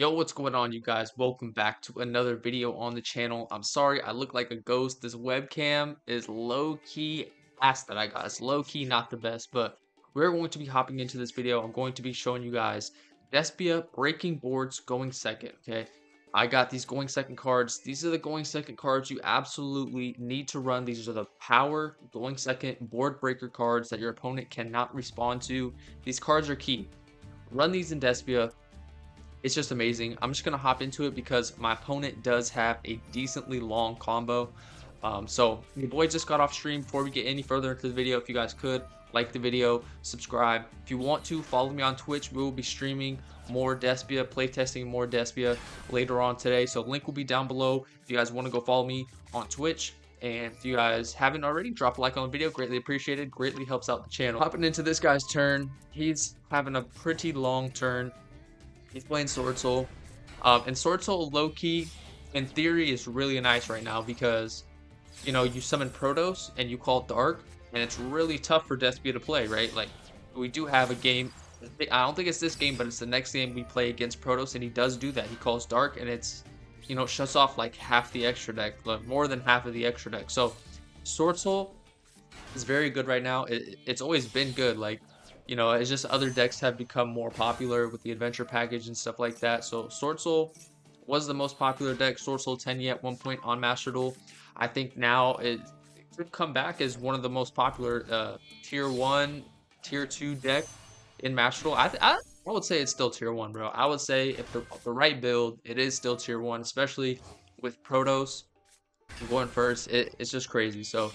Yo, what's going on, you guys? Welcome back to another video on the channel. I'm sorry I look like a ghost. This webcam is low-key ass that I got. It's low-key not the best, but we're going to be hopping into this video. I'm going to be showing you guys Despia breaking boards going second, okay? I got these going second cards. These are the going second cards you absolutely need to run. These are the power going second board breaker cards that your opponent cannot respond to. These cards are key. Run these in Despia. It's just amazing. I'm just going to hop into it because my opponent does have a decently long combo. So your boy just got off stream. Before we get any further into the video, if you guys could like the video, subscribe. If you want to, follow me on Twitch. We will be streaming more Despia, playtesting more Despia later on today. So link will be down below if you guys want to go follow me on Twitch. And if you guys haven't already, drop a like on the video. Greatly appreciated. Greatly helps out the channel. Hopping into this guy's turn. He's having a pretty long turn. He's playing Sword Soul. And Sword Soul low-key, in theory, is really nice right now because, you know, you summon Protos and you call Dark, and it's really tough for Despia to play, right? Like, we do have a game. I don't think it's this game, but it's the next game we play against Protos, and he does do that. He calls Dark, and it's, you know, shuts off like half the extra deck, like more than half of the extra deck. So, Sword Soul is very good right now. It's always been good. Like, you know, it's just other decks have become more popular with the adventure package and stuff like that. So Sword Soul was the most popular deck. Sword Soul 10 at one point on Master Duel. I think now it could come back as one of the most popular tier 1, tier 2 deck in Master Duel. I would say it's still tier 1, bro. I would say if the right build, it is still tier 1, especially with Protos going first. It's just crazy. So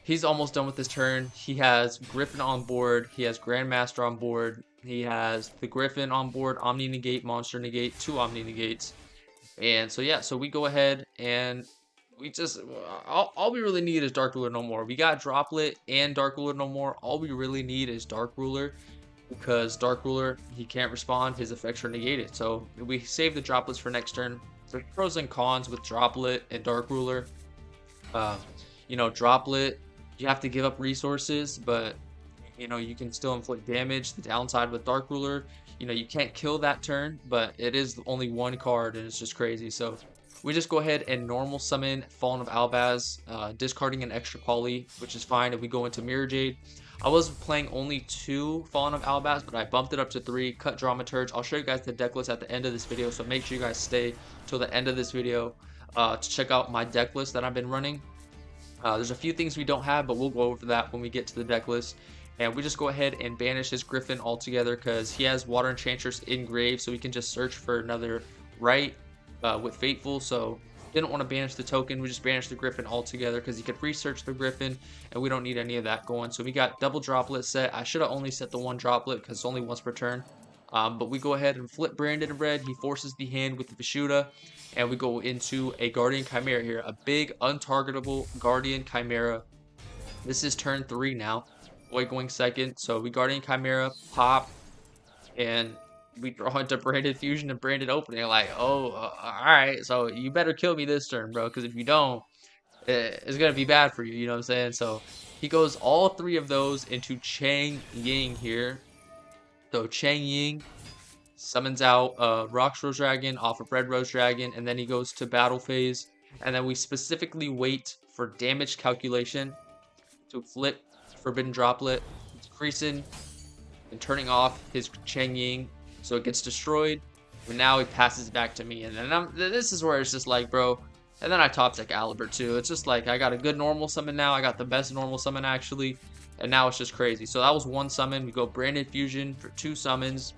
he's almost done with his turn. He has Griffin on board. He has Grandmaster on board. He has the Griffin on board, Omni Negate, Monster Negate, 2 Omni Negates. And so, yeah, so we go ahead and we just, all we really need is Dark Ruler no more. We got Droplet and Dark Ruler no more. All we really need is Dark Ruler because Dark Ruler, he can't respond. His effects are negated. So we save the Droplets for next turn. There's pros and cons with Droplet and Dark Ruler. You know, Droplet, you have to give up resources, but you know, you can still inflict damage. The downside with Dark Ruler, you know, you can't kill that turn, but it is only one card and it's just crazy. So we just go ahead and normal summon Fallen of Albaz, discarding an extra poly, which is fine if we go into Mirror Jade. I was playing only 2 Fallen of Albaz, but I bumped it up to 3, cut Dramaturge. I'll show you guys the deck list at the end of this video, so make sure you guys stay till the end of this video to check out my deck list that I've been running. There's a few things we don't have, but we'll go over that when we get to the deck list. And we just go ahead and banish his Griffin altogether because he has Water Enchantress in grave, so we can just search for another right with Fateful. So didn't want to banish the token. We just banished the Griffin altogether because he could research the Griffin, and we don't need any of that going. So we got double Droplet set. I should have only set the 1 Droplet because it's only once per turn. But we go ahead and flip Branded in red. He forces the hand with the Vishuda. And we go into a Guardian Chimera here. A big, untargetable Guardian Chimera. This is turn 3 now. Boy going second. So we Guardian Chimera, pop, and we draw into Branded Fusion and Branded Opening. Like, oh, alright. So you better kill me this turn, bro. Because if you don't, it's going to be bad for you. You know what I'm saying? So he goes all 3 of those into Chang Ying here. So Chang Ying summons out Rocks Rose Dragon off of Red Rose Dragon, and then he goes to battle phase, and then we specifically wait for damage calculation to flip Forbidden Droplet, decreasing and turning off his Chang Ying, so it gets destroyed, and now he passes it back to me, and then this is where it's just like, bro, and then I top deck Aliber too. It's just like, I got a good normal summon now, I got the best normal summon actually, and now it's just crazy. So that was 1 summon. We go Branded Fusion for 2 summons.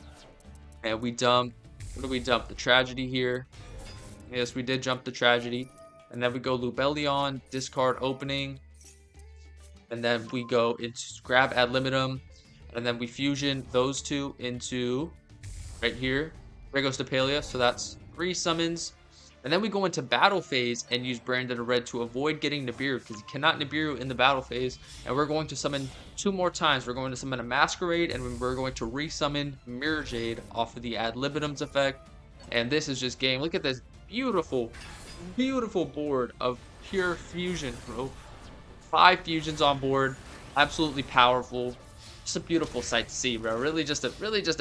And we dump, what do we dump? The Tragedy here. Yes, we did jump the Tragedy. And then we go Lubellion, discard Opening. And then we go into grab Ad Libitum. And then we fusion those 2 into right here. Regos to Palia. So that's 3 summons. And then we go into battle phase and use Branded Red to avoid getting Nibiru, because he cannot Nibiru in the battle phase. And we're going to summon 2 more times. We're going to summon a Masquerade, and we're going to resummon Mirror Jade off of the Ad Libitum's effect. And this is just game. Look at this beautiful, beautiful board of pure fusion, bro. 5 fusions on board. Absolutely powerful. Just a beautiful sight to see, bro. Really just a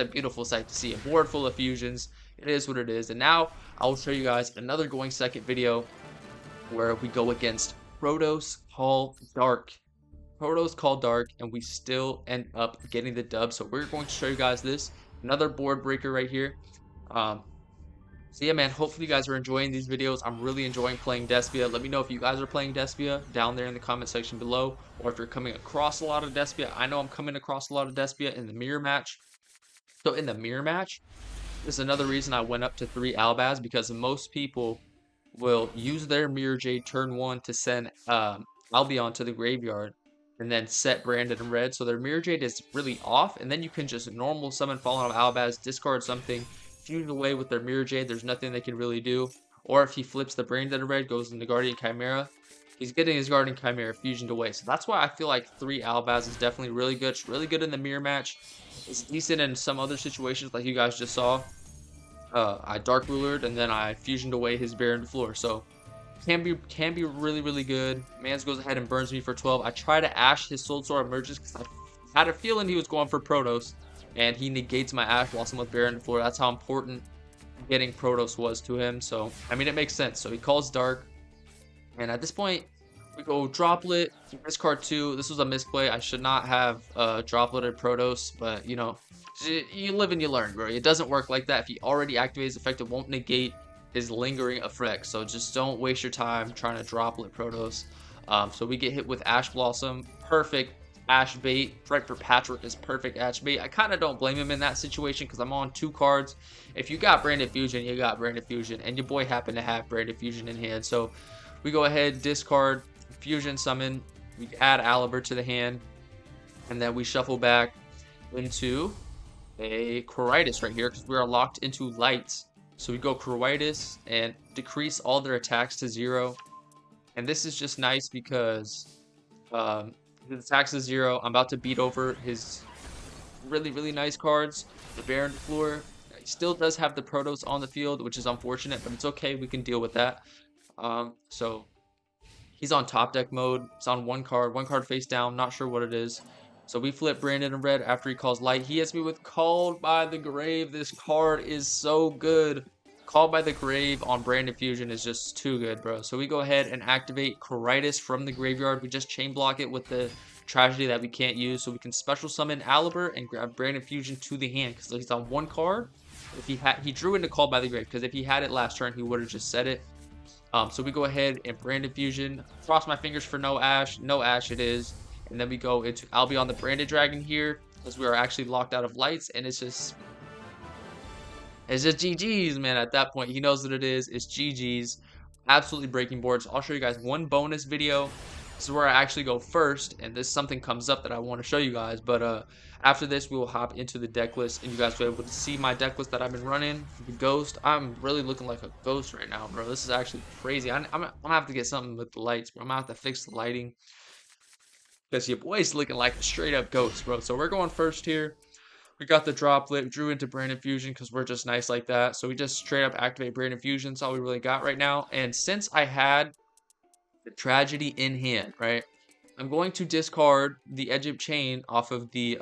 beautiful sight to see. A board full of fusions. It is what it is. And now I will show you guys another going second video where we go against Protoss Call Dark. Protoss Call Dark, and we still end up getting the dub. So we're going to show you guys this. Another board breaker right here. Um, so yeah, man, hopefully you guys are enjoying these videos. I'm really enjoying playing DESPIA. Let me know if you guys are playing DESPIA down there in the comment section below, or if you're coming across a lot of DESPIA. I know I'm coming across a lot of DESPIA in the mirror match. So in the mirror match, this is another reason I went up to 3 Albaz, because most people will use their Mirror Jade turn 1 to send Albion to the graveyard and then set Branded and Red. So their Mirror Jade is really off, and then you can just normal summon Fallen of Albaz, discard something, fuse away with their Mirror Jade. There's nothing they can really do. Or if he flips the Branded and Red, goes into Guardian Chimera, he's getting his Guardian Chimera fusioned away. So that's why I feel like 3 Albaz is definitely really good. It's really good in the mirror match. It's decent in some other situations like you guys just saw. I Dark Rulered and then I fusioned away his Baron Floor. So can be really good. Mans goes ahead and burns me for 12. I try to Ash his Soul Sword emerges because I had a feeling he was going for Protoss, and he negates my Ash while I'm with Baron Floor. That's how important getting Protoss was to him. So I mean, it makes sense. So he calls Dark, and at this point we go Droplet, discard 2. This was a misplay. I should not have Dropleted Protoss, but you know, you live and you learn, bro. It doesn't work like that. If he already activates effect, it won't negate his lingering effect. So just don't waste your time trying to Droplet Protoss. So we get hit with Ash Blossom. Perfect Ash bait. Right for Patchwork is perfect Ash bait. I kind of don't blame him in that situation because I'm on 2 cards. If you got Branded Fusion, you got Branded Fusion. And your boy happened to have Branded Fusion in hand. So we go ahead, discard, Fusion Summon. We add Aliber to the hand. And then we shuffle back into a Coritis right here because we are locked into lights. So we go Coritis and decrease all their attacks to 0. And this is just nice because his attacks to 0. I'm about to beat over his really nice cards. The Baron Floor. He still does have the Protoss on the field, which is unfortunate, but it's okay. We can deal with that. So he's on top deck mode. It's on one card face down. Not sure what it is. So we flip Branded and Red after he calls Light. He hits me with Called by the Grave. This card is so good. Called by the Grave on Branded Fusion is just too good, bro. So we go ahead and activate Coritis from the graveyard. We just chain block it with the Tragedy that we can't use. So we can special summon Aliber and grab Branded Fusion to the hand because he's on 1 card. If he drew into Called by the Grave, because if he had it last turn, he would have just said it. So we go ahead and Branded Fusion. Cross my fingers for no Ash. No Ash it is. And then we go into Albion the Branded Dragon here because we are actually locked out of lights, and it's just GG's, man. At that point, he knows what it is. It's GG's. Absolutely breaking boards. I'll show you guys one bonus video. This is where I actually go first, and this something comes up that I want to show you guys. But after this, we will hop into the deck list, and you guys will be able to see my deck list that I've been running. The Ghost. I'm really looking like a ghost right now, bro. This is actually crazy. I'm gonna have to get something with the lights, bro. I'm gonna have to fix the lighting because your boy's looking like a straight up ghost, bro. So we're going first here. We got the Droplet, drew into Branded Fusion because we're just nice like that. So we just straight up activate Branded Fusion. That's all we really got right now. And since I had the Tragedy in hand, right, I'm going to discard the Edge of Chain off of the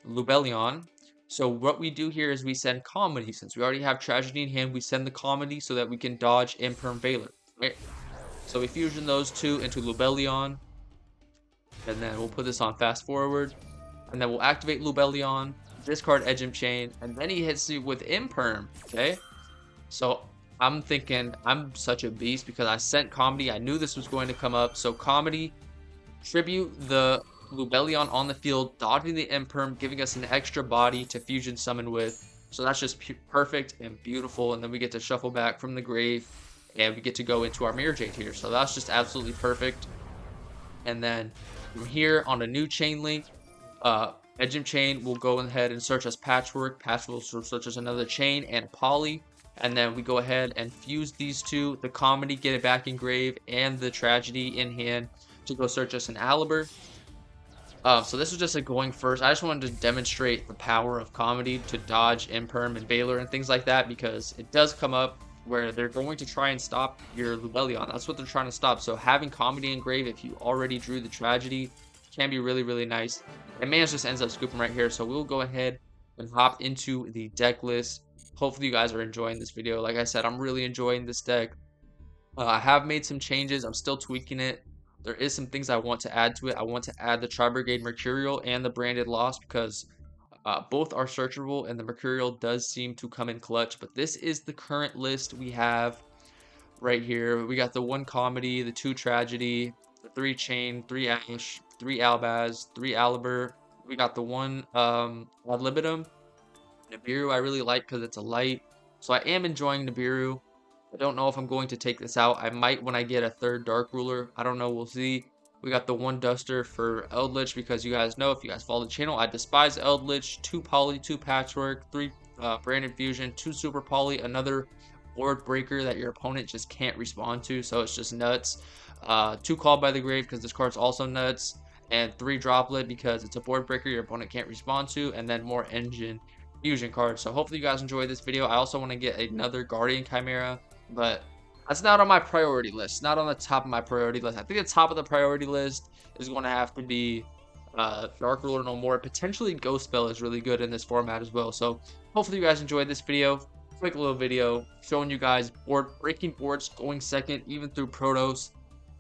Lubellion. So what we do here is we send Comedy. Since we already have Tragedy in hand, we send the Comedy so that we can dodge Imperm Veiler, right? So we fusion those 2 into Lubellion. And then we'll put this on fast forward. And then we'll activate Lubellion, discard Edge of Chain, and then he hits you with Imperm, okay? So I'm thinking I'm such a beast because I sent Comedy. I knew this was going to come up. So Comedy, tribute the Lubellion on the field, dodging the Imperm, giving us an extra body to fusion summon with. So that's just perfect and beautiful. And then we get to shuffle back from the grave, and we get to go into our Mirror Jade here. So that's just absolutely perfect. And then from here on a new chain link, Edge of Chain will go ahead and search us Patchwork. Patchwork will search us another chain and a Poly. And then we go ahead and fuse these 2, the Comedy, get it back in grave, and the Tragedy in hand to go search us an Aliber. So this was just going first. I just wanted to demonstrate the power of Comedy to dodge Imperm and Veiler and things like that, because it does come up where they're going to try and stop your Lubellion. That's what they're trying to stop. So having Comedy in grave, if you already drew the Tragedy, can be really nice. And Mans just ends up scooping right here. So we'll go ahead and hop into the deck list. hopefully you guys are enjoying this video. Like I said, I'm really enjoying this deck. I have made some changes. I'm still tweaking it. There is some things I want to add to it. I want to add the Tri-Brigade Mercurial and the Branded Lost because both are searchable, and the Mercurial does seem to come in clutch. But this is the current list we have right here. We got the 1 Comedy, the 2 Tragedy, the 3 Chain, 3 Ash, 3 Albaz, 3 Aliber. We got the 1 Ad Libitum. Nibiru I really like because it's a light. So I am enjoying Nibiru. I don't know if I'm going to take this out. I might when I get a 3rd Dark Ruler. I don't know. We'll see. We got the 1 Duster for Eldritch because you guys know, if you guys follow the channel, I despise Eldritch. 2 Poly, 2 Patchwork, 3 Branded Fusion, 2 Super Poly, another board breaker that your opponent just can't respond to, so it's just nuts. 2 Called by the Grave because this card's also nuts, and 3 Droplet because it's a board breaker your opponent can't respond to, and then more Engine Fusion cards. So hopefully you guys enjoyed this video. I also want to get another Guardian Chimera, but that's not on my priority list. Not on the top of my priority list. I think the top of the priority list is going to have to be Dark Ruler No More. Potentially Ghost Spell is really good in this format as well. So hopefully you guys enjoyed this video. Quick little video showing you guys breaking boards, going second even through Protos.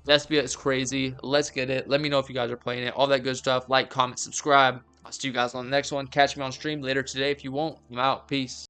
DESPIA is crazy. Let's get it. Let me know if you guys are playing it. All that good stuff. Like, comment, subscribe. I'll see you guys on the next one. Catch me on stream later today if you won't. I'm out. Peace.